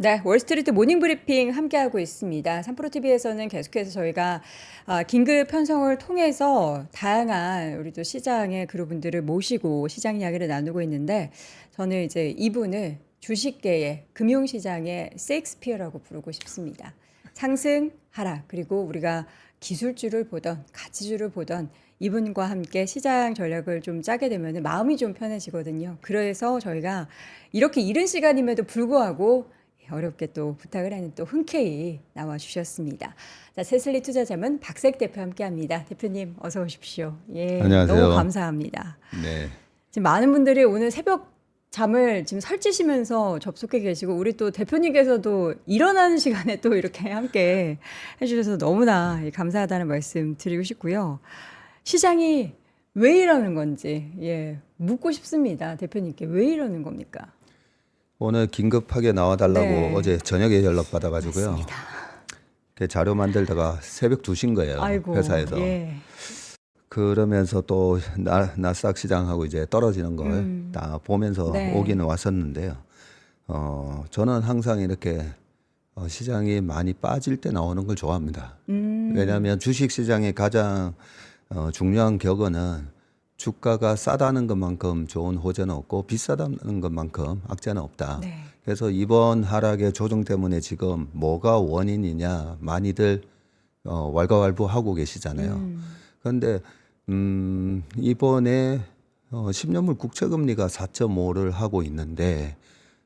네, 월스트리트 모닝 브리핑 함께하고 있습니다. 3프로TV에서는 계속해서 저희가 긴급 편성을 통해서 다양한 우리 또 시장의 그룹분들을 모시고 시장 이야기를 나누고 있는데 저는 이제 이분을 주식계의 금융시장의 세익스피어라고 부르고 싶습니다. 상승, 하락, 그리고 우리가 기술주를 보던 가치주를 보던 이분과 함께 시장 전략을 좀 짜게 되면 마음이 좀 편해지거든요. 그래서 저희가 이렇게 이른 시간임에도 불구하고 어렵게 또 부탁을 하는 또 흔쾌히 나와 주셨습니다. 자, 세슬리 투자자문 박색 대표 함께합니다. 대표님 어서 오십시오. 예, 안녕하세요. 너무 감사합니다. 네. 지금 많은 분들이 오늘 새벽 잠을 지금 설치시면서 접속해 계시고 우리 또 대표님께서도 일어나는 시간에 또 이렇게 함께 해주셔서 너무나 감사하다는 말씀 드리고 싶고요. 시장이 왜 이러는 건지 묻고 싶습니다. 대표님께 왜 이러는 겁니까? 오늘 긴급하게 나와달라고 네. 어제 저녁에 연락 받아가지고요. 맞습니다. 그 자료 만들다가 새벽 2시인 거예요. 아이고, 회사에서. 예. 그러면서 또 나스닥 시장하고 이제 떨어지는 걸 다 보면서 네. 오기는 왔었는데요. 저는 항상 이렇게 시장이 많이 빠질 때 나오는 걸 좋아합니다. 왜냐하면 주식 시장의 가장 중요한 격언은 주가가 싸다는 것만큼 좋은 호재는 없고 비싸다는 것만큼 악재는 없다. 네. 그래서 이번 하락의 조정 때문에 지금 뭐가 원인이냐 많이들 왈가왈부하고 계시잖아요. 그런데 이번에 10년물 국채금리가 4.5를 하고 있는데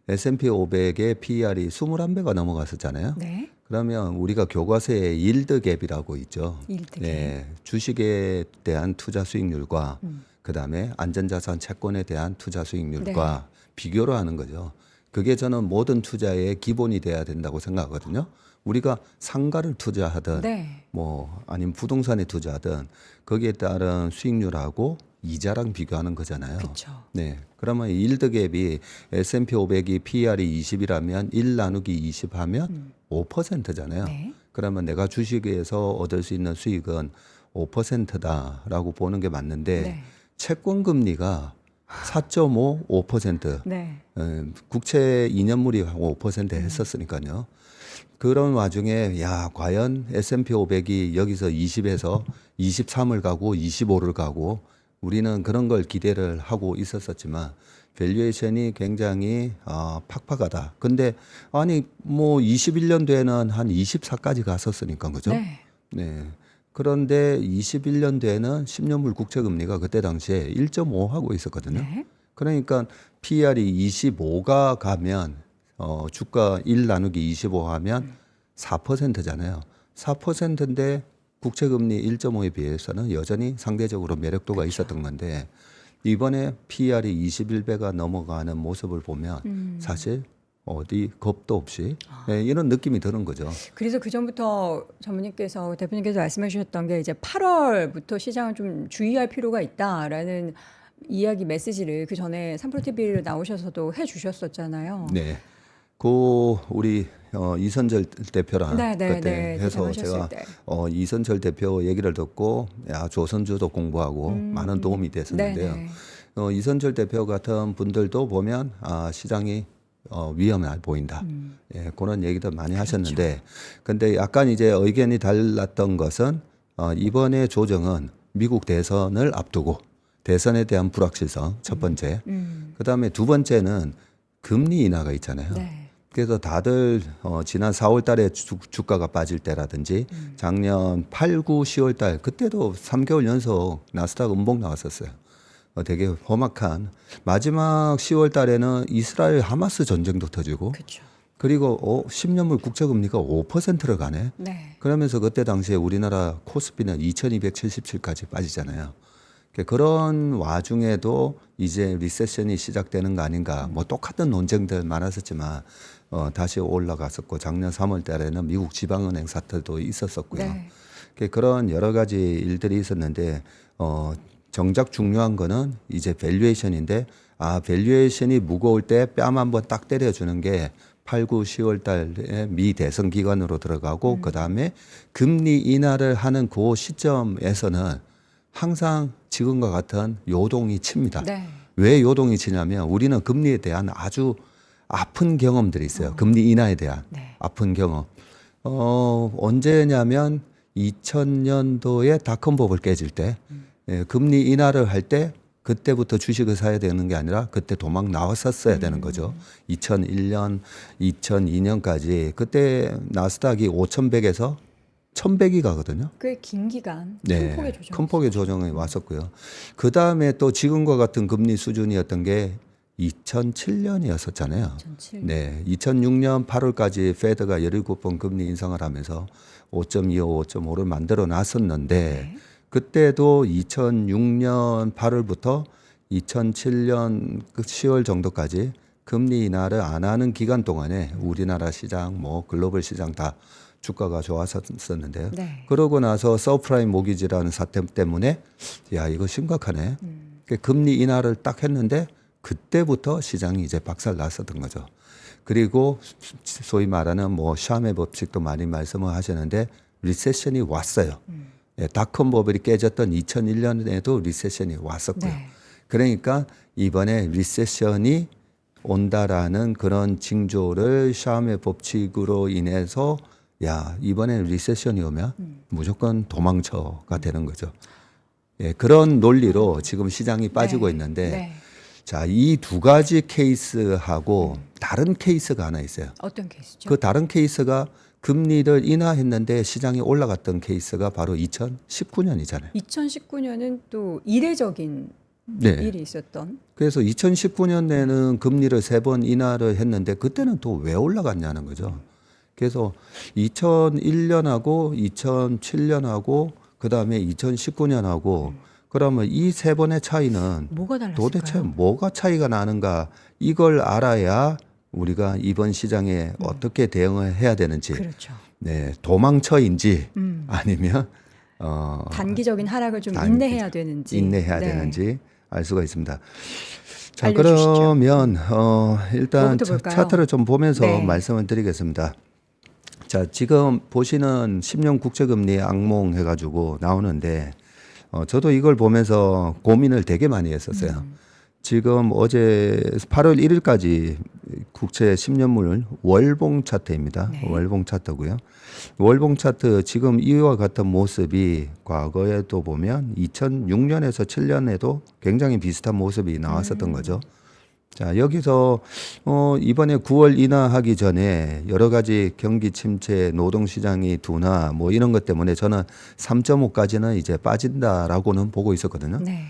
S&P 500의 PER이 21배가 넘어갔었잖아요. 네. 그러면 우리가 교과서에 일드 갭이라고 있죠. 일드 갭. 네, 주식에 대한 투자 수익률과 그다음에 안전자산 채권에 대한 투자 수익률과 비교를 하는 거죠. 그게 저는 모든 투자의 기본이 돼야 된다고 생각하거든요. 우리가 상가를 투자하든 뭐 아니면 부동산에 투자하든 거기에 따른 수익률하고 이자랑 비교하는 거잖아요. 그렇죠. 네. 그러면 일드 갭이 S&P 500이 PER이 20이라면 1 나누기 20 하면 5%잖아요. 네. 그러면 내가 주식에서 얻을 수 있는 수익은 5%다라고 보는 게 맞는데 채권 금리가 4.5, 5%. 네. 국채 2년물이 5% 했었으니까요. 그런 와중에 야 과연 S&P 500이 여기서 20에서 23을 가고 25를 가고 우리는 그런 걸 기대를 하고 있었었지만 밸류에이션이 굉장히 팍팍하다. 근데 아니 뭐 21년도에는 한 24까지 갔었으니까 그죠? 네. 그런데 21년도에는 10년물 국채 금리가 그때 당시에 1.5 하고 있었거든요. 그러니까 PER이 25가 가면 주가 1 나누기 25 하면 4%잖아요. 4%인데 국채금리 1.5에 비해서는 여전히 상대적으로 매력도가 있었던 건데 이번에 PER이 21배가 넘어가는 모습을 보면 사실 어디 겁도 없이 이런 느낌이 드는 거죠. 그래서 그 전부터 대표님께서 말씀해 주셨던 게 이제 8월부터 시장을 좀 주의할 필요가 있다라는 이야기 메시지를 그 전에 3프로TV를 나오셔서도 해 주셨었잖아요. 네. 우리 이선철 대표랑 그때 해서 제가 이선철 대표 얘기를 듣고 조선주도 공부하고 많은 도움이 됐었는데요. 이선철 대표 같은 분들도 보면 시장이 위험해 보인다. 예, 그런 얘기도 많이 하셨는데 근데 약간 이제 의견이 달랐던 것은 이번에 조정은 미국 대선을 앞두고 대선에 대한 불확실성 첫 번째. 그다음에 두 번째는 금리 인하가 있잖아요. 그래서 다들 지난 4월 달에 주가가 빠질 때라든지 작년 8, 9, 10월 달 그때도 3개월 연속 나스닥 음봉 나왔었어요. 되게 험악한 마지막 10월 달에는 이스라엘 하마스 전쟁도 터지고 그리고 10년물 국채금리가 5%를 가네. 그러면서 그때 당시에 우리나라 코스피는 2277까지 빠지잖아요. 그런 와중에도 이제 리세션이 시작되는 거 아닌가. 뭐 똑같은 논쟁들 많았었지만 다시 올라갔었고 작년 3월 달에는 미국 지방은행 사태도 있었었고요. 그런 여러 가지 일들이 있었는데 정작 중요한 거는 이제 밸류에이션인데 밸류에이션이 무거울 때 뺨 한번 딱 때려주는 게 8, 9, 10월 달에 미 대선 기간으로 들어가고 그다음에 금리 인하를 하는 그 시점에서는 항상 지금과 같은 요동이 칩니다. 왜 요동이 치냐면 우리는 금리에 대한 아주 아픈 경험들이 있어요. 금리 인하에 대한 네. 아픈 경험. 언제냐면 2000년도에 닷컴버블 깨질 때 예, 금리 인하를 할 때 그때부터 주식을 사야 되는 게 아니라 그때 도망 나왔었어야 되는 거죠. 2001년, 2002년까지 그때 나스닥이 5,100에서 1,100이 가거든요. 꽤 긴 기간 네, 큰 폭의 조정. 큰 폭의 조정이 왔었고요. 그 다음에 또 지금과 같은 금리 수준이었던 게 2007년이었었잖아요. 2007. 네, 2006년 8월까지 페드가 17번 금리 인상을 하면서 5.25, 5.5를 만들어 놨었는데 네. 그때도 2006년 8월부터 2007년 10월 정도까지 금리 인하를 안 하는 기간 동안에 우리나라 시장, 뭐 글로벌 시장 다 주가가 좋았었는데요. 네. 그러고 나서 서프라임 모기지라는 사태 때문에 야 이거 심각하네. 금리 인하를 딱 했는데 그때부터 시장이 이제 박살 났었던 거죠. 그리고 소위 말하는 뭐 샤메 법칙도 많이 말씀을 하셨는데 리세션이 왔어요. 예, 닷컴 버블이 깨졌던 2001년에도 리세션이 왔었고요. 네. 그러니까 이번에 리세션이 온다라는 그런 징조를 샤메 법칙으로 인해서 야 이번에 리세션이 오면 무조건 도망쳐가 되는 거죠. 예, 그런 논리로 지금 시장이 빠지고 네. 있는데 네. 자, 이 두 가지 케이스하고 다른 케이스가 하나 있어요. 어떤 케이스죠? 그 다른 케이스가 금리를 인하했는데 시장이 올라갔던 케이스가 바로 2019년이잖아요. 2019년은 또 이례적인 네. 일이 있었던. 그래서 2019년에는 금리를 3번 인하를 했는데 그때는 또 왜 올라갔냐는 거죠. 그래서 2001년하고 2007년하고 그다음에 2019년하고 그러면 이 3번의 차이는 뭐가 달랐을까요? 도대체 뭐가 차이가 나는가 이걸 알아야 우리가 이번 시장에 어떻게 대응을 해야 되는지 그렇죠. 네, 도망쳐인지 아니면 단기적인 하락을 좀 단기- 인내해야 되는지. 인내해야 네. 되는지 알 수가 있습니다. 자, 알려주시죠. 그러면 일단 뭐부터 볼까요? 차트를 좀 보면서 네. 말씀을 드리겠습니다. 자, 지금 보시는 10년 국채금리 악몽 해가지고 나오는데 저도 이걸 보면서 고민을 되게 많이 했었어요. 지금 어제 8월 1일까지 국채 10년물 월봉 차트입니다. 네. 월봉 차트고요. 월봉 차트 지금 이와 같은 모습이 과거에도 보면 2006년에서 7년에도 굉장히 비슷한 모습이 나왔었던 거죠. 자, 여기서 이번에 9월 인하하기 전에 여러 가지 경기 침체, 노동시장이 둔화 뭐 이런 것 때문에 저는 3.5까지는 이제 빠진다라고는 보고 있었거든요. 네.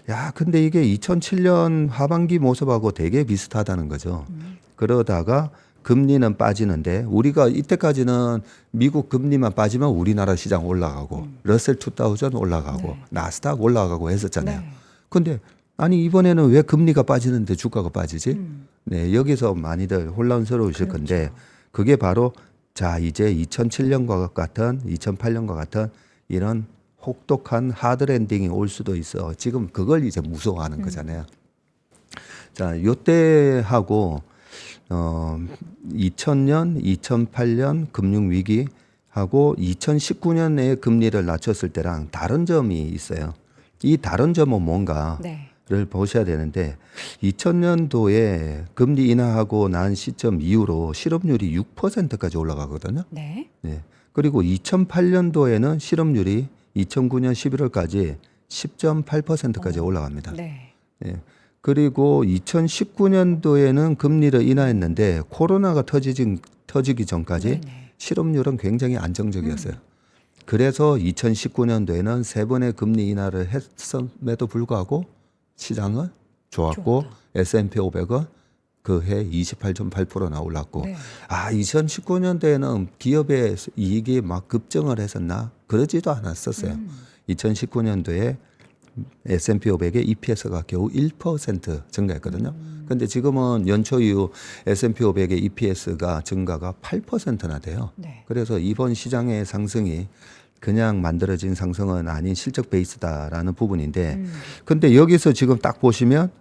야, 근데 이게 2007년 하반기 모습하고 되게 비슷하다는 거죠. 그러다가 금리는 빠지는데 우리가 이때까지는 미국 금리만 빠지면 우리나라 시장 올라가고 러셀 2000 올라가고 네. 나스닥 올라가고 했었잖아요. 네. 근데 아니 이번에는 왜 금리가 빠지는데 주가가 빠지지? 네, 여기서 많이들 혼란스러우실 그렇죠. 건데 그게 바로 자 이제 2007년과 같은 2008년과 같은 이런 혹독한 하드 랜딩이 올 수도 있어. 지금 그걸 이제 무서워하는 거잖아요. 자, 요때하고 2000년, 2008년 금융 위기하고 2019년에 금리를 낮췄을 때랑 다른 점이 있어요. 이 다른 점은 뭔가? 네. 를 보셔야 되는데 2000년도에 금리 인하하고 난 시점 이후로 실업률이 6%까지 올라가거든요. 네. 네. 그리고 2008년도에는 실업률이 2009년 11월까지 10.8%까지 올라갑니다. 네. 예. 그리고 2019년도에는 금리를 인하했는데 코로나가 터지기 전까지 네네. 실업률은 굉장히 안정적이었어요. 그래서 2019년도에는 3번의 금리 인하를 했음에도 불구하고 시장은 좋았고 좋았다. S&P 500은 그 해 28.8%나 올랐고 네. 2019년도에는 기업의 이익이 막 급증을 했었나 그러지도 않았었어요. 2019년도에 S&P 500의 EPS가 겨우 1% 증가했거든요. 근데 지금은 연초 이후 S&P 500의 EPS가 증가가 8%나 돼요. 네. 그래서 이번 시장의 상승이 그냥 만들어진 상승은 아닌 실적 베이스다라는 부분인데 근데 여기서 지금 딱 보시면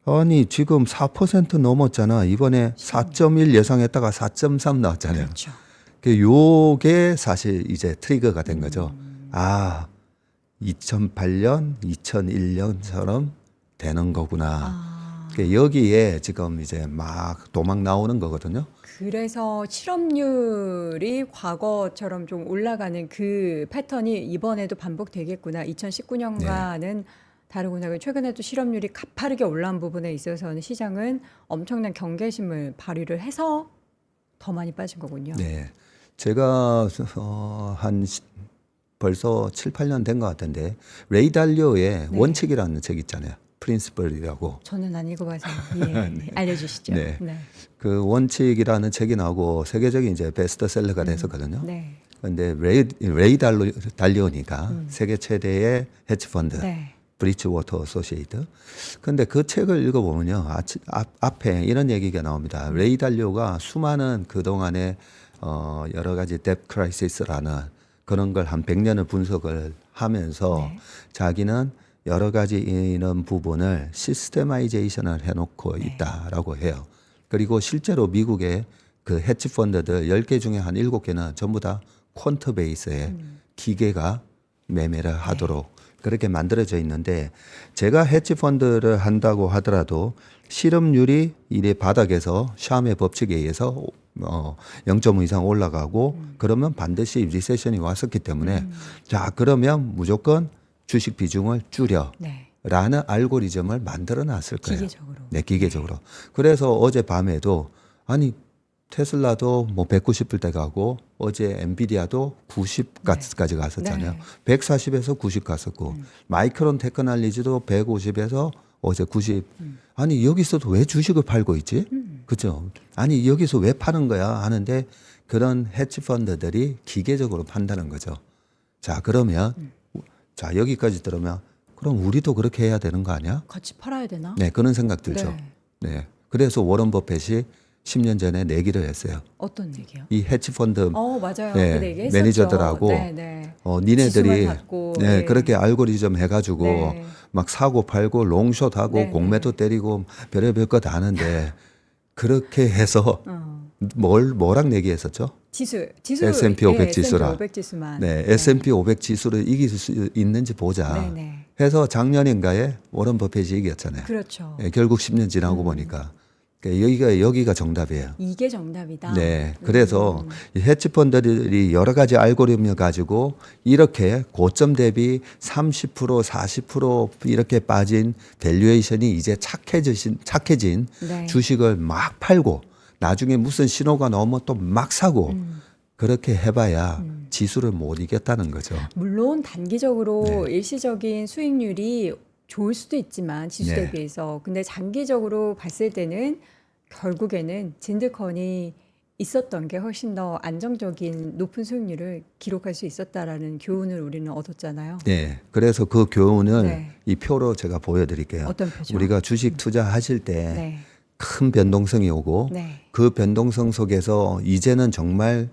아니 지금 4% 넘었잖아. 이번에 4.1 예상했다가 4.3 나왔잖아요. 그렇죠. 요게 사실 이제 트리거가 된 거죠. 아, 2008년, 2001년처럼 되는 거구나. 여기에 지금 이제 막 도망 나오는 거거든요. 그래서 실업률이 과거처럼 좀 올라가는 그 패턴이 이번에도 반복되겠구나. 2019년과는 다르구나. 최근에도 실업률이 가파르게 올라온 부분에 있어서는 시장은 엄청난 경계심을 발휘를 해서 더 많이 빠진 거군요. 네. 제가 벌써 7, 8년 된 것 같은데 레이 달리오의 원칙이라는 책 있잖아요. 프린시플이라고. 저는 안 읽어봐서 알려주시죠. 네. 그 원칙이라는 책이 나오고 세계적인 이제 베스트셀러가 됐었거든요. 그런데 레이 달리오니까 세계 최대의 헤지펀드 브리지워터 어소시에이트. 근데 그 책을 읽어보면요. 앞에 이런 얘기가 나옵니다. 레이 달리오가 수많은 그동안의 여러 가지 뎁 크라이시스라는 그런 걸 한 100년을 분석을 하면서 자기는 여러 가지 이런 부분을 시스테마이제이션을 해놓고 있다라고 해요. 그리고 실제로 미국의 그 헤지 펀드들 10개 중에 한 7개는 전부 다 퀀트 베이스의 기계가 매매를 하도록 그렇게 만들어져 있는데 제가 헤지 펀드를 한다고 하더라도 실업률이 이래 바닥에서 샴의 법칙에 의해서 0.5 이상 올라가고 그러면 반드시 리세션이 왔었기 때문에 자 그러면 무조건 주식 비중을 줄여 라는 알고리즘을 만들어 놨을 거예요. 기계적으로. 네, 기계적으로. 그래서 어젯밤에도 아니 테슬라도 뭐 190불대 가고 어제 엔비디아도 90까지 갔었잖아요. 140에서 90 갔었고 마이크론 테크놀로지도 150에서 어제 90. 아니 여기서도 왜 주식을 팔고 있지? 그죠? 아니 여기서 왜 파는 거야? 하는데 그런 헤지 펀드들이 기계적으로 판다는 거죠. 자 그러면 자 여기까지 들으면 그럼 우리도 그렇게 해야 되는 거 아니야? 같이 팔아야 되나? 네 그런 생각 들죠. 네. 그래서 워런 버핏이 10년 전에 내기를 했어요. 어떤 얘기요? 이 헤지 펀드 맞아요. 네, 매니저들하고 니네들이 그렇게 알고리즘 해가지고 막 사고 팔고 롱숏하고 공매도 때리고 별의별 거 다 하는데 그렇게 해서 뭐랑 내기했었죠? 지수 S&P 500 지수라. S&P 500 지수만. 네, S&P 500 지수를 이길 수 있는지 보자. 해서 작년인가에 워런 버핏이 이겼잖아요. 그렇죠. 네, 결국 10년 지나고 보니까 여기가 정답이에요. 이게 정답이다. 네, 그래서 이 헤지펀드들이 여러 가지 알고리즘을 가지고 이렇게 고점 대비 30%, 40% 이렇게 빠진 밸류에이션이 이제 착해진 주식을 막 팔고 나중에 무슨 신호가 나오면 또 막 사고 그렇게 해봐야 지수를 못 이겼다는 거죠. 물론 단기적으로 일시적인 수익률이 좋을 수도 있지만 지수 대비해서 근데 장기적으로 봤을 때는 결국에는 진드컨이 있었던 게 훨씬 더 안정적인 높은 수익률을 기록할 수 있었다라는 교훈을 우리는 얻었잖아요. 네, 그래서 그 교훈을 이 표로 제가 보여드릴게요. 어떤 표죠? 우리가 주식 투자하실 때 큰 변동성이 오고 그 변동성 속에서 이제는 정말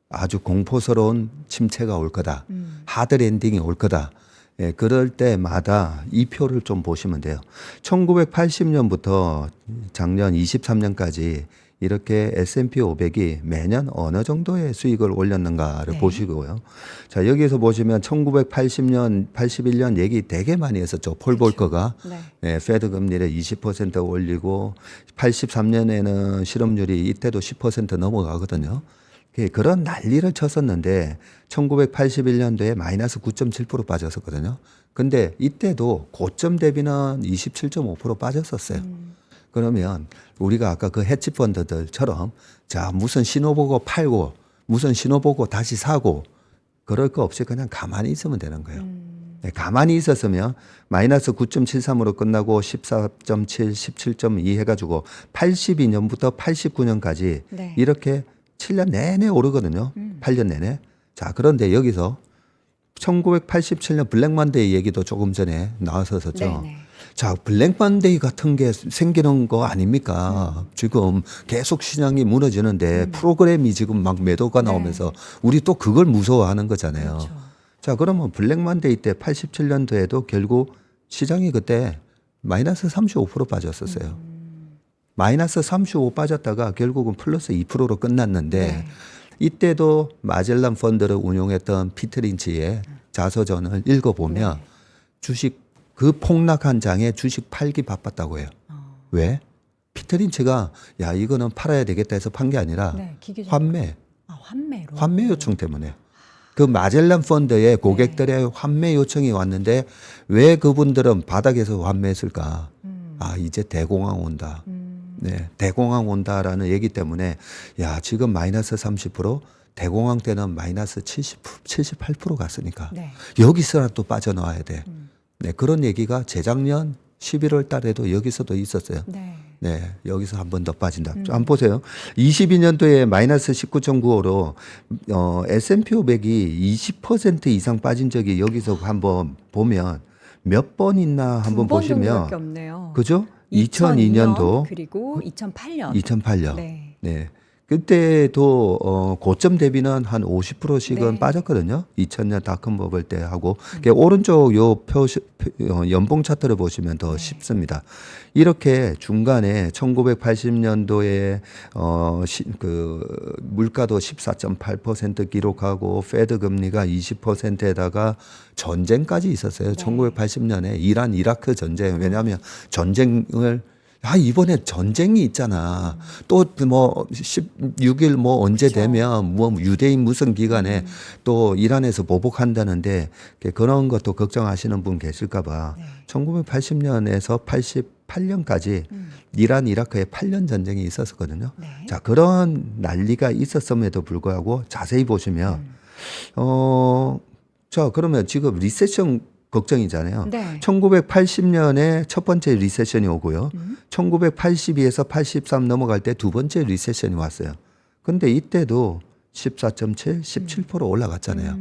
아주 공포스러운 침체가 올 거다. 하드 랜딩이 올 거다. 예, 그럴 때마다 이 표를 좀 보시면 돼요. 1980년부터 작년 23년까지 이렇게 S&P 500이 매년 어느 정도의 수익을 올렸는가를 보시고요. 자, 여기서 보시면 1980년, 81년 얘기 되게 많이 했었죠. 폴 볼커가 예, 페드 금리를 20% 올리고 83년에는 실업률이 이때도 10% 넘어가거든요. 그런 난리를 쳤었는데 1981년도에 마이너스 9.7% 빠졌었거든요. 근데 이때도 고점 대비는 27.5% 빠졌었어요. 그러면 우리가 아까 그 헤지 펀드들처럼 자 무슨 신호 보고 팔고 무슨 신호 보고 다시 사고 그럴 거 없이 그냥 가만히 있으면 되는 거예요. 네, 가만히 있었으면 마이너스 9.73으로 끝나고 14.7, 17.2 해가지고 82년부터 89년까지 이렇게 7년 내내 오르거든요. 8년 내내. 자, 그런데 여기서 1987년 블랙만데이 얘기도 조금 전에 나왔었죠. 자, 블랙만데이 같은 게 생기는 거 아닙니까? 지금 계속 시장이 무너지는데 프로그램이 지금 막 매도가 나오면서 우리 또 그걸 무서워하는 거잖아요. 그렇죠. 자, 그러면 블랙만데이 때 87년도에도 결국 시장이 그때 마이너스 35% 빠졌었어요. 마이너스 35 빠졌다가 결국은 플러스 2%로 끝났는데 이때도 마젤란 펀드를 운용했던 피트 린치의 자서전을 읽어보면 주식 그 폭락한 장에 주식 팔기 바빴다고 해요. 왜? 피터 린치가 야 이거는 팔아야 되겠다 해서 판 게 아니라 네, 환매. 환매로. 환매 요청 때문에. 그 마젤란 펀드에 고객들의 환매 요청이 왔는데 왜 그분들은 바닥에서 환매했을까? 아 이제 대공황 온다. 네, 대공황 온다라는 얘기 때문에 야 지금 마이너스 30% 대공황 때는 마이너스 78% 갔으니까 네. 여기서라도 빠져나와야 돼. 네, 그런 얘기가 재작년 11월 달에도 여기서도 있었어요. 네. 네, 여기서 한 번 더 빠진다. 한번 보세요. 22년도에 마이너스 19.95로 S&P 500이 20% 이상 빠진 적이 여기서 한번 보면 몇 번 있나 한번 보시면 정도밖에 없네요. 그죠? 2002년도 그리고 2008년. 2008년. 네. 네. 그때도 고점 대비는 한 50%씩은 네. 빠졌거든요. 2000년 닷컴 버블 때 하고 오른쪽 요 연봉 차트를 보시면 더 쉽습니다. 이렇게 중간에 1980년도에 그 물가도 14.8% 기록하고 페드 금리가 20%에다가 전쟁까지 있었어요. 1980년에 이란 이라크 전쟁. 왜냐하면 전쟁을 이번에 전쟁이 있잖아. 또 뭐 16일 뭐 언제 되면 뭐 유대인 무슨 기간에 또 이란에서 보복한다는데 그런 것도 걱정하시는 분 계실까 봐. 1980년에서 88년까지 이란 이라크에 8년 전쟁이 있었거든요. 네. 자, 그런 난리가 있었음에도 불구하고 자세히 보시면 자, 그러면 지금 리세션 걱정이잖아요. 네. 1980년에 첫 번째 리세션이 오고요. 1982에서 83 넘어갈 때 두 번째 리세션이 왔어요. 근데 이때도 14.7, 17% 올라갔잖아요.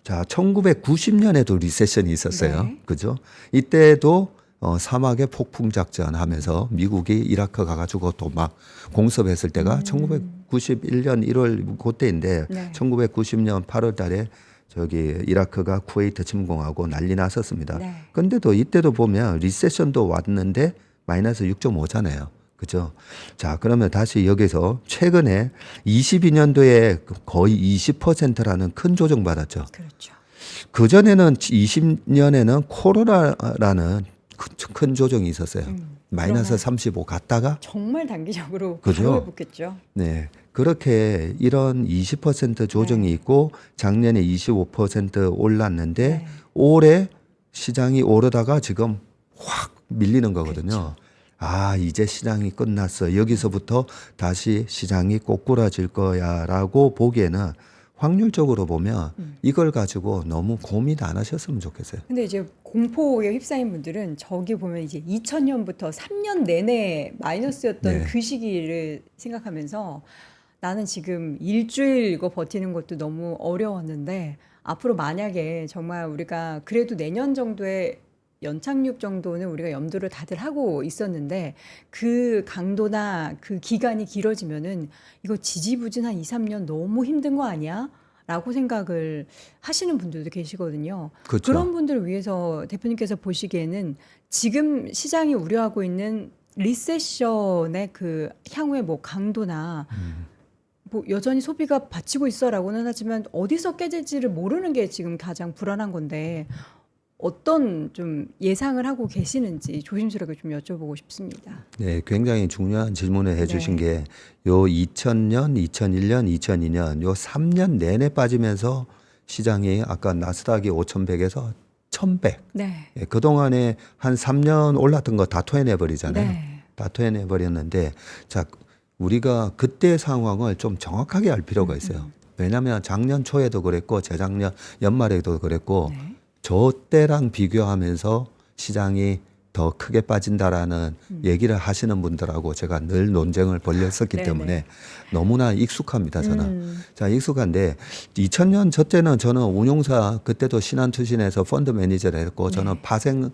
자, 1990년에도 리세션이 있었어요. 네. 그죠? 이때도 사막의 폭풍 작전 하면서 미국이 이라크 가가지고 또 막 공습했을 때가 1991년 1월 그때인데 네. 1990년 8월 달에 저기 이라크가 쿠웨이트 침공하고 난리 났었습니다. 네. 근데도 이때도 보면 리세션도 왔는데 마이너스 6.5잖아요. 그죠? 자, 그러면 다시 여기서 최근에 22년도에 거의 20%라는 큰 조정 받았죠. 그렇죠. 그전에는 20년에는 코로나라는 큰 조정이 있었어요. 마이너스 35 갔다가 정말 단기적으로 그죠? 바로 회복했죠. 네. 그렇게 이런 20% 조정이 있고 작년에 25% 올랐는데 네. 올해 시장이 오르다가 지금 확 밀리는 거거든요. 아, 이제 시장이 끝났어. 여기서부터 다시 시장이 꼬꾸라질 거야라고 보기에는 확률적으로 보면 이걸 가지고 너무 고민 안 하셨으면 좋겠어요. 근데 이제 공포에 휩싸인 분들은 저기 보면 이제 2000년부터 3년 내내 마이너스였던 네. 그 시기를 생각하면서 나는 지금 일주일 이거 버티는 것도 너무 어려웠는데 앞으로 만약에 정말 우리가 그래도 내년 정도에 연착륙 정도는 우리가 염두를 다들 하고 있었는데 그 강도나 그 기간이 길어지면은 이거 지지부진한 2, 3년 너무 힘든 거 아니야? 라고 생각을 하시는 분들도 계시거든요. 그렇죠. 그런 분들을 위해서 대표님께서 보시기에는 지금 시장이 우려하고 있는 리세션의 그 향후의 뭐 강도나 뭐 여전히 소비가 받치고 있어라고는 하지만 어디서 깨질지를 모르는 게 지금 가장 불안한 건데 어떤 좀 예상을 하고 계시는지 조심스럽게 좀 여쭤보고 싶습니다. 네, 굉장히 중요한 질문을 해주신 네. 게 요 2000년, 2001년, 2002년 요 3년 내내 빠지면서 시장이 아까 나스닥이 5,100에서 1,100. 네. 예, 그동안에 한 3년 올랐던 거 다 토해내 버리잖아요. 네. 다 토해내 버렸는데 자, 우리가 그때 상황을 좀 정확하게 알 필요가 있어요. 왜냐하면 작년 초에도 그랬고 재작년 연말에도 그랬고 네. 저 때랑 비교하면서 시장이 더 크게 빠진다라는 얘기를 하시는 분들하고 제가 늘 논쟁을 벌였었기 네네. 때문에 너무나 익숙합니다, 저는. 자, 익숙한데 2000년 저 때는 저는 운용사 그때도 신한투신에서 펀드 매니저를 했고 저는 파생을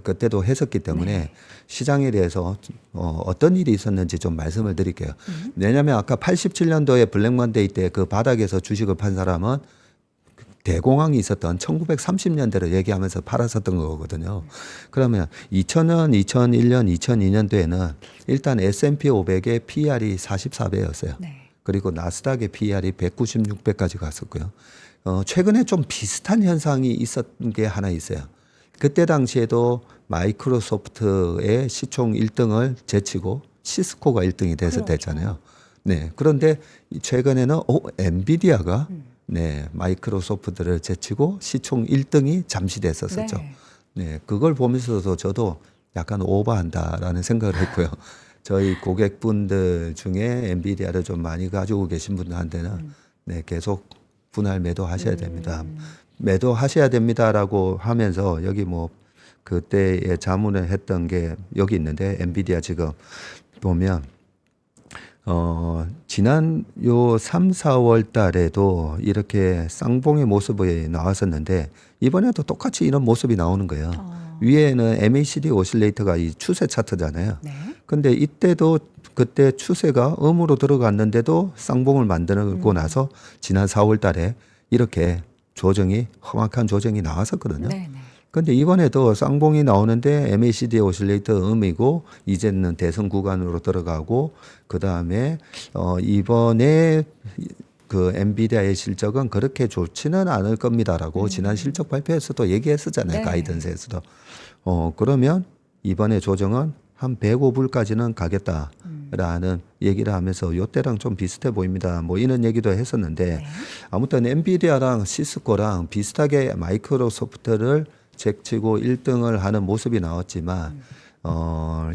그때도 했었기 때문에 시장에 대해서 어떤 일이 있었는지 좀 말씀을 드릴게요. 왜냐하면 아까 87년도에 블랙먼데이 때 그 바닥에서 주식을 판 사람은 대공황이 있었던 1930년대를 얘기하면서 팔았었던 거거든요. 그러면 2000년, 2001년, 2002년도에는 일단 S&P 500의 PER이 44배였어요. 네. 그리고 나스닥의 PER이 196배까지 갔었고요. 최근에 좀 비슷한 현상이 있었던 게 하나 있어요. 그때 당시에도 마이크로소프트의 시총 1등을 제치고 시스코가 1등이 돼서 됐잖아요. 네. 그런데 최근에는 엔비디아가 네, 마이크로소프트를 제치고 시총 1등이 잠시 됐었었죠. 네. 네. 그걸 보면서도 저도 약간 오버한다라는 생각을 했고요. 저희 고객분들 중에 엔비디아를 좀 많이 가지고 계신 분들한테는 네, 계속 분할 매도하셔야 됩니다. 매도하셔야 됩니다라고 하면서 여기 뭐 그때에 자문을 했던 게 여기 있는데 엔비디아 지금 보면 지난 요 3, 4월 달에도 이렇게 쌍봉의 모습이 나왔었는데 이번에도 똑같이 이런 모습이 나오는 거예요. 위에는 MACD 오실레이터가 이 추세 차트잖아요. 네. 근데 이때도 그때 추세가 음으로 들어갔는데도 쌍봉을 만들고 나서 지난 4월 달에 이렇게 조정이 험악한 조정이 나왔었거든요. 네. 네. 근데 이번에도 쌍봉이 나오는데 MACD 오실레이터 음이고 이제는 대선 구간으로 들어가고 그다음에 이번에 그 엔비디아의 실적은 그렇게 좋지는 않을 겁니다라고 지난 실적 발표에서도 얘기했었잖아요. 네. 가이던스에서도. 그러면 이번에 조정은 한 105불까지는 가겠다라는 얘기를 하면서 요때랑 좀 비슷해 보입니다. 뭐 이런 얘기도 했었는데 아무튼 엔비디아랑 시스코랑 비슷하게 마이크로소프트를 제치고 1등을 하는 모습이 나왔지만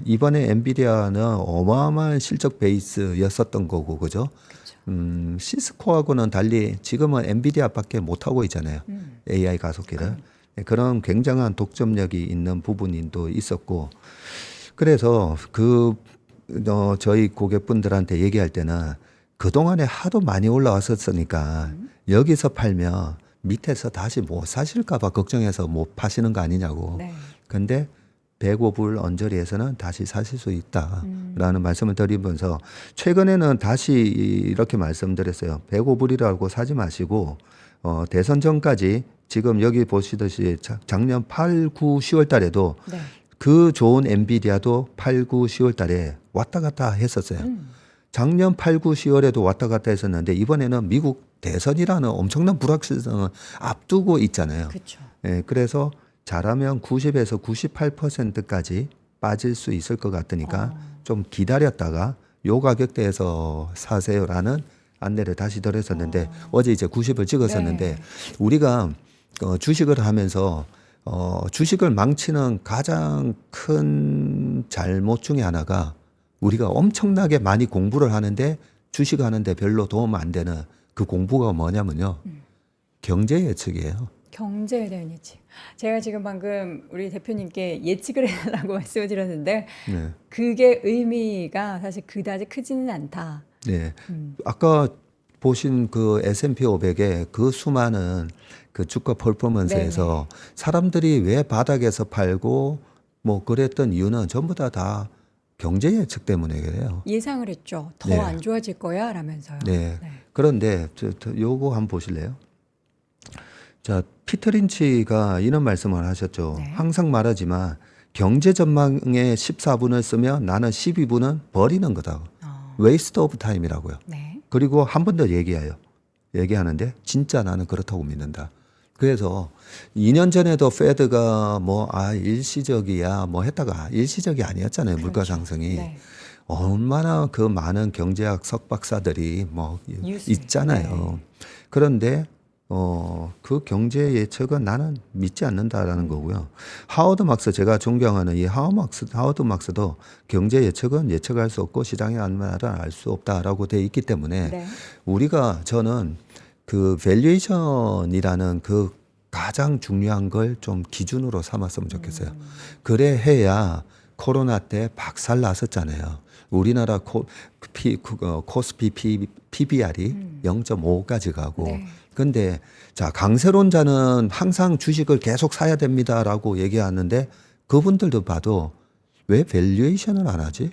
이번에 엔비디아는 어마어마한 실적 베이스였었던 거고 그죠? 시스코하고는 달리 지금은 엔비디아밖에 못 하고 있잖아요. AI 가속기를. 그런 굉장한 독점력이 있는 부분도 있었고 그래서 저희 고객분들한테 얘기할 때는 그동안에 하도 많이 올라왔었으니까 여기서 팔면 밑에서 다시 못 사실까봐 걱정해서 못 파시는 거 아니냐고. 네. 근데 105불 언저리에서는 다시 사실 수 있다라는 말씀을 드리면서 최근에는 다시 이렇게 말씀드렸어요. 105불이라고 사지 마시고 대선 전까지 지금 여기 보시듯이 작년 8, 9, 10월 달에도 네. 그 좋은 엔비디아도 8, 9, 10월 달에 왔다 갔다 했었어요. 작년 8, 9, 10월에도 왔다 갔다 했었는데 이번에는 미국 대선이라는 엄청난 불확실성을 앞두고 있잖아요. 그렇죠. 예, 그래서 잘하면 90에서 98%까지 빠질 수 있을 것 같으니까 좀 기다렸다가 요 가격대에서 사세요라는 안내를 다시 드렸었는데 어제 이제 90을 찍었었는데 네. 우리가 주식을 하면서 주식을 망치는 가장 큰 잘못 중에 하나가 우리가 엄청나게 많이 공부를 하는데 주식하는데 별로 도움 안 되는 그 공부가 뭐냐면요. 경제 예측이에요. 경제에 대한 예측. 제가 지금 방금 우리 대표님께 예측을 해달라고 말씀을 드렸는데 네. 그게 의미가 사실 그다지 크지는 않다. 네. 아까 보신 그 S&P 500의 그 수많은 그 주가 퍼포먼스에서 사람들이 왜 바닥에서 팔고 뭐 그랬던 이유는 전부 다 경제 예측 때문에 그래요. 예상을 했죠. 더 네. 안 좋아질 거야 라면서요. 네. 그런데 요거 한번 보실래요? 자, 피터 린치가 이런 말씀을 하셨죠. 네. 항상 말하지만 경제 전망에 14분을 쓰면 나는 12분은 버리는 거다. 웨이스트 오브 타임이라고요. 네. 그리고 한 번 더 얘기하는데 진짜 나는 그렇다고 믿는다. 그래서 2년 전에도 페드가 일시적이야 했다가 일시적이 아니었잖아요. 그렇죠. 물가 상승이. 네. 얼마나 그 많은 경제학 석박사들이 뉴스. 있잖아요. 그런데 그 경제 예측은 나는 믿지 않는다라는 거고요. 하워드 막스 제가 존경하는 이 하워드 막스도 경제 예측은 예측할 수 없고 시장의 안말을 알 수 없다라고 돼 있기 때문에 네. 저는 그 밸류에이션이라는 그 가장 중요한 걸 좀 기준으로 삼았으면 좋겠어요. 그래 해야 코로나 때 박살 났었잖아요. 우리나라 코스피 PBR이 0.5까지 가고 네. 근데 자 강세론자는 항상 주식을 계속 사야 됩니다라고 얘기하는데 그분들도 봐도 왜 밸류에이션을 안 하지?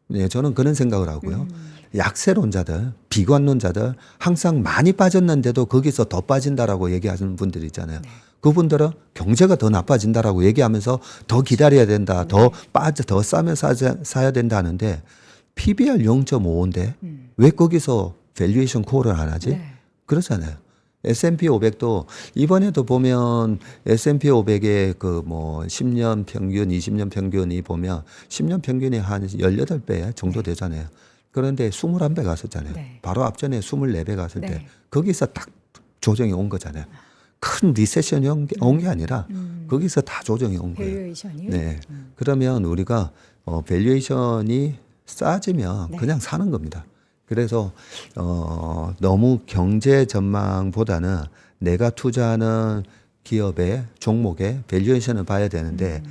네, 저는 그런 생각을 하고요. 약세론자들, 비관론자들 항상 많이 빠졌는데도 거기서 더 빠진다라고 얘기하는 분들 있잖아요. 그분들은 경제가 더 나빠진다라고 얘기하면서 더 기다려야 된다, 더 싸면 사야 된다 하는데 PBR 0.5인데 왜 거기서 밸류에이션 콜을 안 하지? 네. 그렇잖아요. S&P 500도 이번에도 보면 S&P 500의 그 뭐 10년 평균, 20년 평균이 보면 10년 평균이 한 18배 정도 되잖아요. 그런데 21배 갔었잖아요. 네. 바로 앞전에 24배 갔을 때 네. 거기서 딱 조정이 온 거잖아요. 큰 리세션이 온 게 아니라 거기서 다 조정이 온 거예요. 밸류에이션이요? 네. 그러면 우리가 밸류에이션이 싸지면 네. 그냥 사는 겁니다. 그래서 너무 경제 전망보다는 내가 투자하는 기업의 종목의 밸류에이션을 봐야 되는데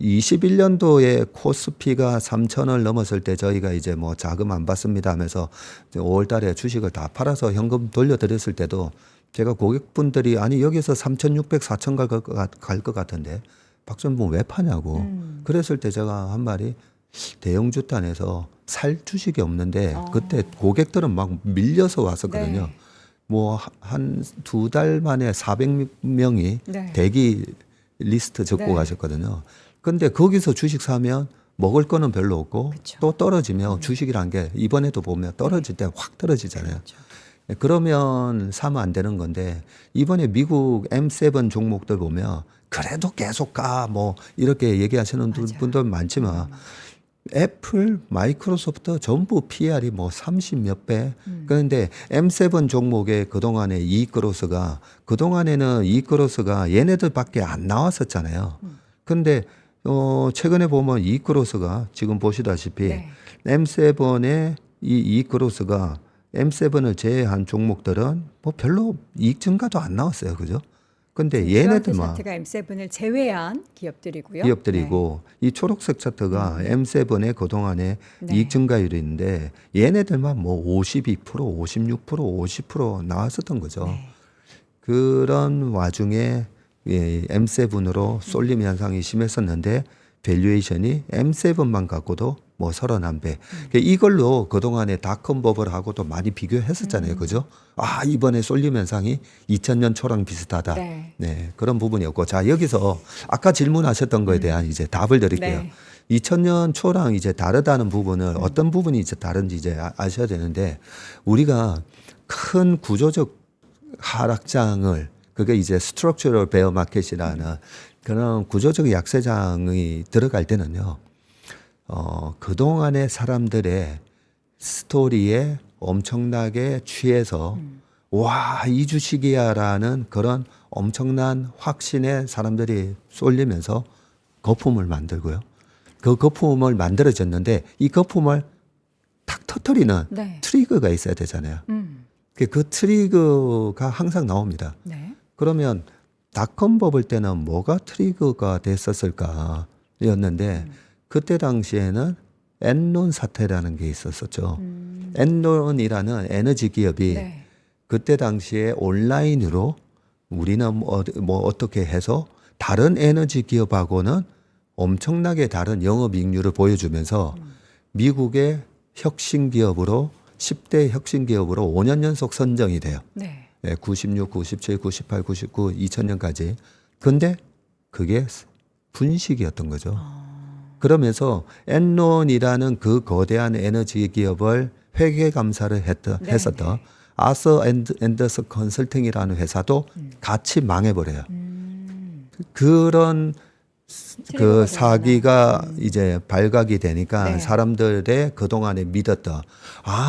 21년도에 코스피가 3,000을 넘었을 때 저희가 이제 뭐 자금 안 받습니다 하면서 5월 달에 주식을 다 팔아서 현금 돌려드렸을 때도 제가 고객분들이 아니 여기서 3,600, 4,000 갈 것 같은데 박전봉 왜 파냐고. 그랬을 때 제가 한 말이 대형주단에서 살 주식이 없는데 그때 고객들은 막 밀려서 왔었거든요. 네. 뭐 한 2달 만에 400명이 네. 대기 리스트 적고 네. 가셨거든요. 근데 거기서 주식 사면 먹을 거는 별로 없고 그쵸. 또 떨어지면 주식이란 게 이번에도 보면 떨어질 때 확 떨어지잖아요. 그렇죠. 그러면 사면 안 되는 건데 이번에 미국 M7 종목들 보면 그래도 계속 가 뭐 이렇게 얘기하시는 분들 많지만 애플, 마이크로소프트 전부 PR이 뭐 30 몇 배. 그런데 M7 종목의 그동안의 이익 그로스가 그동안에는 이익 그로스가 얘네들밖에 안 나왔었잖아요. 근데 최근에 보면 이익 그로스가 지금 보시다시피 네. M7의 이 이익 그로스가 M7을 제외한 종목들은 뭐 별로 이익 증가도 안 나왔어요. 그죠? 근데 얘네들만 차트가 M7을 제외한 기업들이고요. 기업들이고 이 초록색 차트가 M7의 그동안의 네. 이익 증가율이 있는데 얘네들만 뭐 52%, 56%, 50% 나왔었던 거죠. 네. 그런 와중에 M7으로 쏠림 현상이 심했었는데 밸류에이션이 M7만 갖고도 뭐 31배. 이걸로 그동안에 닷컴 버블하고도 많이 비교했었잖아요. 그죠? 아, 이번에 쏠림 현상이 2000년 초랑 비슷하다. 네. 네, 그런 부분이었고. 자, 여기서 아까 질문하셨던 거에 대한 이제 답을 드릴게요. 네. 2000년 초랑 이제 다르다는 부분을 어떤 부분이 이제 다른지 이제 아셔야 되는데 우리가 큰 구조적 하락장을 그게 이제 스트럭처럴 베어 마켓이라는 그런 구조적 약세장이 들어갈 때는요. 그동안의 사람들의 스토리에 엄청나게 취해서 와, 이 주식이야라는 그런 엄청난 확신에 사람들이 쏠리면서 거품을 만들고요. 그 거품을 만들어졌는데 이 거품을 탁 터뜨리는 네. 트리거가 있어야 되잖아요. 그 트리거가 항상 나옵니다. 네. 그러면 닷컴 버블 때는 뭐가 트리거가 됐었을까 였는데 그때 당시에는 엔론 사태라는 게 있었었죠. 엔론이라는 에너지 기업이 네. 그때 당시에 온라인으로 우리는 뭐 어떻게 해서 다른 에너지 기업하고는 엄청나게 다른 영업이익률을 보여주면서 미국의 혁신 기업으로 10대 혁신 기업으로 5년 연속 선정이 돼요. 네. 96, 97, 98, 99, 2000년까지. 근데 그게 분식이었던 거죠. 그러면서 엔론이라는 그 거대한 에너지 기업을 회계 감사를 했었던 아서 앤더슨 컨설팅이라는 회사도 같이 망해버려요. 그런 그 사기가 이제 발각이 되니까 네. 사람들의 그동안에 믿었던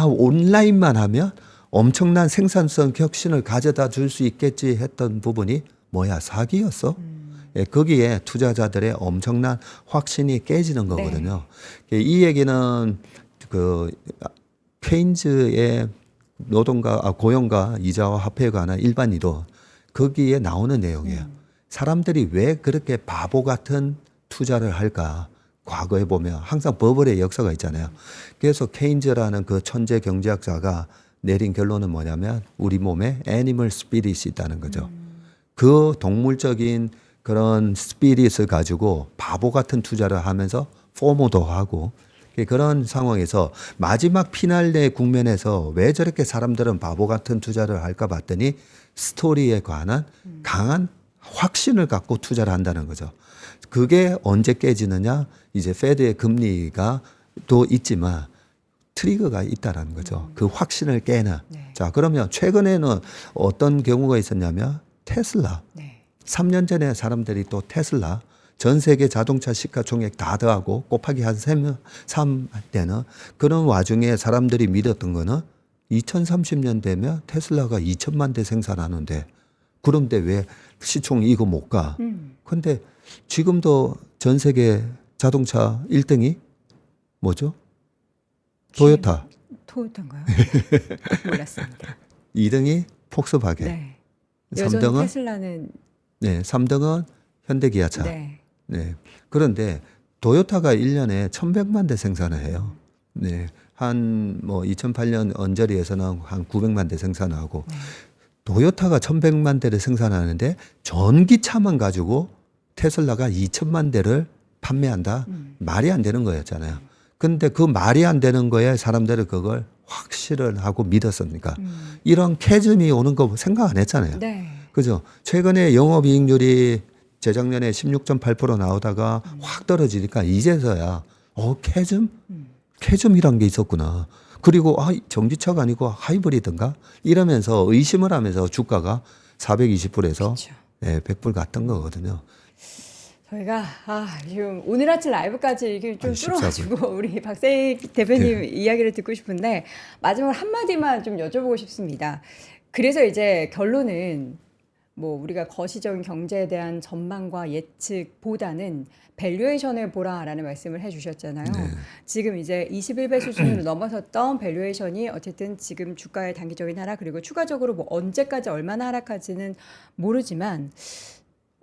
온라인만 하면 엄청난 생산성 혁신을 가져다 줄 수 있겠지 했던 부분이 뭐야 사기였어? 예, 거기에 투자자들의 엄청난 확신이 깨지는 거거든요. 이 얘기는 그 케인즈의 고용과 이자와 화폐에 관한 일반 이론 거기에 나오는 내용이에요. 사람들이 왜 그렇게 바보 같은 투자를 할까? 과거에 보면 항상 버블의 역사가 있잖아요. 그래서 케인즈라는 그 천재 경제학자가 내린 결론은 뭐냐면 우리 몸에 애니멀 스피릿이 있다는 거죠. 그 동물적인 그런 스피릿을 가지고 바보 같은 투자를 하면서 포모도 하고 그런 상황에서 마지막 피날레 국면에서 왜 저렇게 사람들은 바보 같은 투자를 할까 봤더니 스토리에 관한 강한 확신을 갖고 투자를 한다는 거죠. 그게 언제 깨지느냐? 이제 페드의 금리가 또 있지만 트리거가 있다라는 거죠. 그 확신을 깨는. 자, 그러면 최근에는 어떤 경우가 있었냐면 테슬라. 네. 3년 전에 사람들이 또 테슬라 전 세계 자동차 시가총액 다 더하고 곱하기 한 3 때는 그런 와중에 사람들이 믿었던 거는 2030년 되면 테슬라가 2천만 대 생산하는데 그런데 왜 시총이 이거 못 가? 근데 지금도 전 세계 자동차 1등이 뭐죠? 토요타. 토요타인가요? 몰랐습니다. 2등이 폭스바겐. 네. 여전히 3등은 테슬라는 네, 3등은 현대기아차. 네. 네. 그런데 토요타가 1년에 1,100만 대 생산을 해요. 네. 한 뭐 2008년 언저리에서는 한 900만 대 생산하고 토요타가 1,100만 대를 생산하는데 전기차만 가지고 테슬라가 2천만 대를 판매한다. 말이 안 되는 거였잖아요. 근데 그 말이 안 되는 거에 사람들은 그걸 확실을 하고 믿었습니까? 이런 캐즘이 오는 거 생각 안 했잖아요. 네. 그죠? 최근에 영업이익률이 재작년에 16.8% 나오다가 확 떨어지니까 이제서야 캐즘이란 게 있었구나. 그리고 전기차가 아니고 하이브리드인가? 이러면서 의심을 하면서 주가가 420불에서 그렇죠. 100불 갔던 거거든요. 저희가 지금 오늘 아침 라이브까지 이게 좀 아니, 뚫어가지고 우리 박세익 대표님 이야기를 듣고 싶은데 마지막으로 한마디만 좀 여쭤보고 싶습니다. 그래서 이제 결론은 뭐 우리가 거시적인 경제에 대한 전망과 예측보다는 밸류에이션을 보라라는 말씀을 해주셨잖아요. 네. 지금 이제 21배 수준으로 넘어섰던 밸류에이션이 어쨌든 지금 주가의 단기적인 하락 그리고 추가적으로 뭐 언제까지 얼마나 하락할지는 모르지만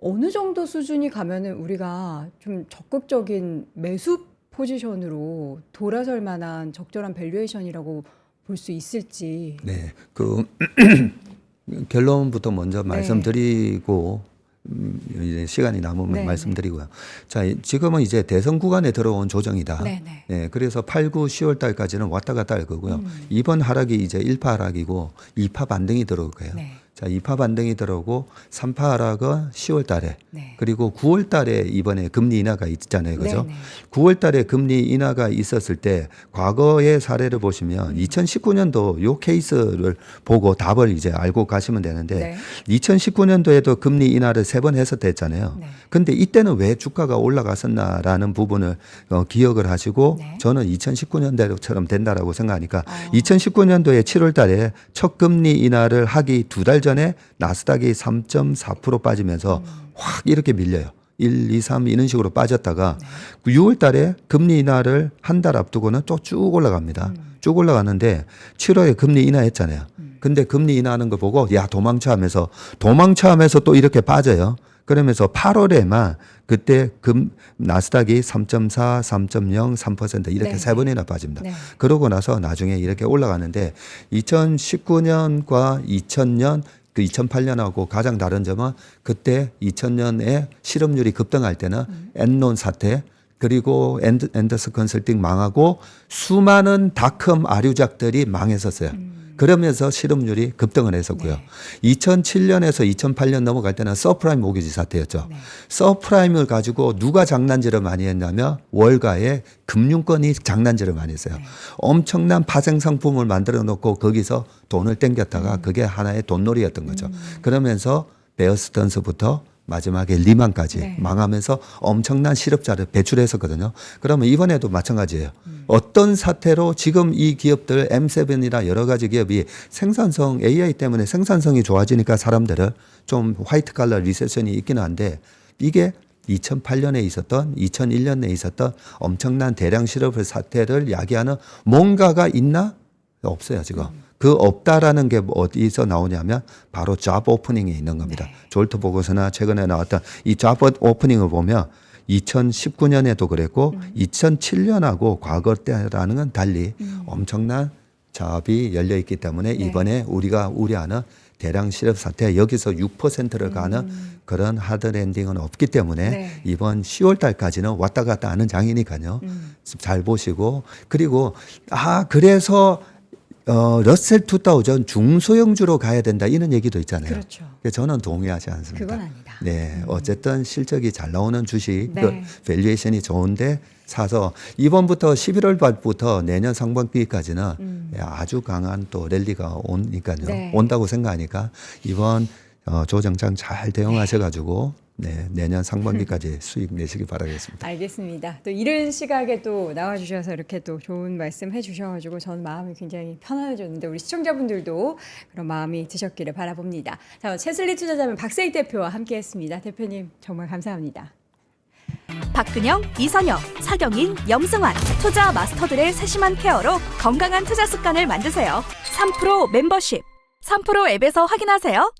어느 정도 수준이 가면은 우리가 좀 적극적인 매수 포지션으로 돌아설 만한 적절한 밸류에이션이라고 볼 수 있을지. 네. 결론부터 먼저 말씀드리고 이제 시간이 남으면 말씀드리고요. 자, 지금은 이제 대선 구간에 들어온 조정이다. 네네. 네, 그래서 8, 9, 10월 달까지는 왔다 갔다 할 거고요. 이번 하락이 이제 1파 하락이고 2파 반등이 들어올 거예요. 네. 자, 2파 반등이 들어오고 3파 하락은 10월 달에 네. 그리고 9월 달에 이번에 금리 인하가 있잖아요. 그죠? 네네. 9월 달에 금리 인하가 있었을 때 과거의 사례를 보시면 2019년도 요 케이스를 보고 답을 이제 알고 가시면 되는데 네. 2019년도에도 금리 인하를 3번 했었댔잖아요. 네. 근데 이때는 왜 주가가 올라갔었나라는 부분을 기억을 하시고 네. 저는 2019년대처럼 된다라고 생각하니까 2019년도에 7월 달에 첫 금리 인하를 하기 2달 전에 나스닥이 3.4% 빠지면서 확 이렇게 밀려요. 1, 2, 3 이런 식으로 빠졌다가 6월 달에 금리 인하를 한 달 앞두고는 또 쭉 올라갑니다. 쭉 올라가는데 7월에 금리 인하했잖아요. 근데 금리 인하하는 거 보고 야 도망쳐 하면서 또 이렇게 빠져요. 그러면서 8월에만 그때 나스닥이 3.4, 3.0, 3% 이렇게 네. 3번이나 빠집니다. 네. 그러고 나서 나중에 이렇게 올라가는데 2019년과 2000년 2008년하고 가장 다른 점은 그때 2000년에 실업률이 급등할 때는 엔론 사태 그리고 앤더슨 컨설팅 망하고 수많은 닷컴 아류작들이 망했었어요. 그러면서 실업률이 급등을 했었고요. 2007년에서 2008년 넘어갈 때는 서프라임 모기지 사태였죠. 서프라임을 가지고 누가 장난질을 많이 했냐면 월가의 금융권이 장난질을 많이 했어요. 엄청난 파생 상품을 만들어 놓고 거기서 돈을 땡겼다가 그게 하나의 돈놀이였던 거죠. 그러면서 베어스턴스부터 마지막에 리만까지 망하면서 엄청난 실업자를 배출했었거든요. 그러면 이번에도 마찬가지예요. 어떤 사태로 지금 이 기업들 M7이나 여러 가지 기업이 생산성 AI 때문에 생산성이 좋아지니까 사람들은 좀 화이트 칼라 리세션이 있기는 한데 이게 2008년에 있었던 2001년에 있었던 엄청난 대량 실업 사태를 야기하는 뭔가가 있나? 없어요 지금. 그 없다라는 게 어디서 나오냐면 바로 잡 오프닝에 있는 겁니다. 졸트 보고서나 최근에 나왔던 이 잡 오프닝을 보면 2019년에도 그랬고 2007년하고 과거 때라는 건 달리 엄청난 잡이 열려 있기 때문에 이번에 우리가 우려하는 대량 실업 사태 여기서 6%를 가는 그런 하드 랜딩은 없기 때문에 이번 10월 달까지는 왔다 갔다 하는 장이니까요. 잘 보시고 그리고 그래서 러셀 2000 중소형주로 가야 된다 이런 얘기도 있잖아요. 그렇죠. 저는 동의하지 않습니다. 그건 아니다. 네, 어쨌든 실적이 잘 나오는 주식, 네. 그 밸류에이션이 좋은데 사서 이번부터 11월 말부터 내년 상반기까지는 아주 강한 또 랠리가 오니까요. 네. 온다고 생각하니까 이번 조정장 잘 대응하셔가지고 네, 내년 상반기까지 수익 내시기 바라겠습니다. 알겠습니다. 또 이런 시각에 또 나와주셔서 이렇게 또 좋은 말씀 해주셔가지고 저는 마음이 굉장히 편안해졌는데 우리 시청자분들도 그런 마음이 드셨기를 바라봅니다. 자, 채슬리 투자자문 박세익 대표와 함께했습니다. 대표님 정말 감사합니다. 박근영, 이선영, 사경인, 염승환 투자 마스터들의 세심한 케어로 건강한 투자 습관을 만드세요. 3프로 멤버십 3프로 앱에서 확인하세요.